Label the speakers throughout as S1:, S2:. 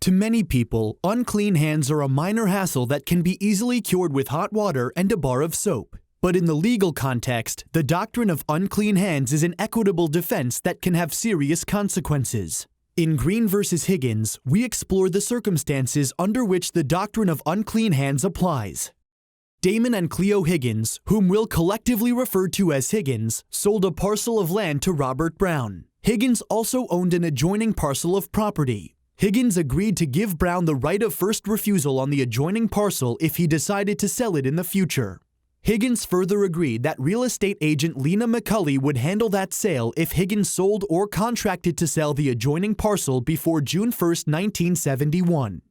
S1: To many people, unclean hands are a minor hassle that can be easily cured with hot water and a bar of soap. But in the legal context, the doctrine of unclean hands is an equitable defense that can have serious consequences. In Green v. Higgins, we explore the circumstances under which the doctrine of unclean hands applies. Damon and Cleo Higgins, whom we'll collectively refer to as Higgins, sold a parcel of land to Robert Brown. Higgins also owned an adjoining parcel of property. Higgins agreed to give Brown the right of first refusal on the adjoining parcel if he decided to sell it in the future. Higgins further agreed that real estate agent Lienna McCulley would handle that sale if Higgins sold or contracted to sell the adjoining parcel before June 1, 1971.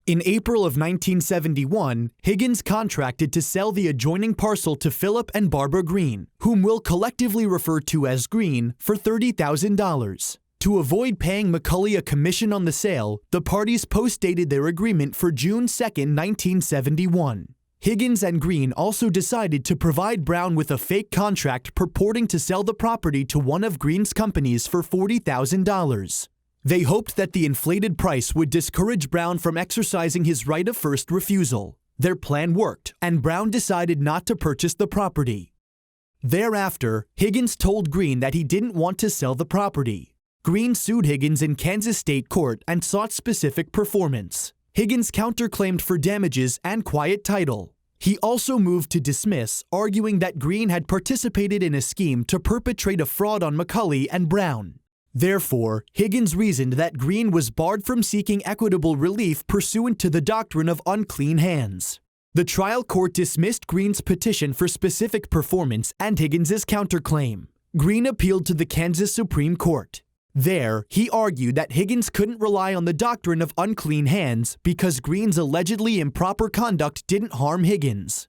S1: In April of 1971, Higgins contracted to sell the adjoining parcel to Philip and Barbara Green, whom we'll collectively refer to as Green, for $30,000. To avoid paying McCulley a commission on the sale, the parties postdated their agreement for June 2, 1971. Higgins and Green also decided to provide Brown with a fake contract purporting to sell the property to one of Green's companies for $40,000. They hoped that the inflated price would discourage Brown from exercising his right of first refusal. Their plan worked, and Brown decided not to purchase the property. Thereafter, Higgins told Green that he didn't want to sell the property. Green sued Higgins in Kansas State Court and sought specific performance. Higgins counterclaimed for damages and quiet title. He also moved to dismiss, arguing that Green had participated in a scheme to perpetrate a fraud on McCulley and Brown. Therefore, Higgins reasoned that Green was barred from seeking equitable relief pursuant to the doctrine of unclean hands. The trial court dismissed Green's petition for specific performance and Higgins's counterclaim. Green appealed to the Kansas Supreme Court. There, he argued that Higgins couldn't rely on the doctrine of unclean hands because Green's allegedly improper conduct didn't harm Higgins.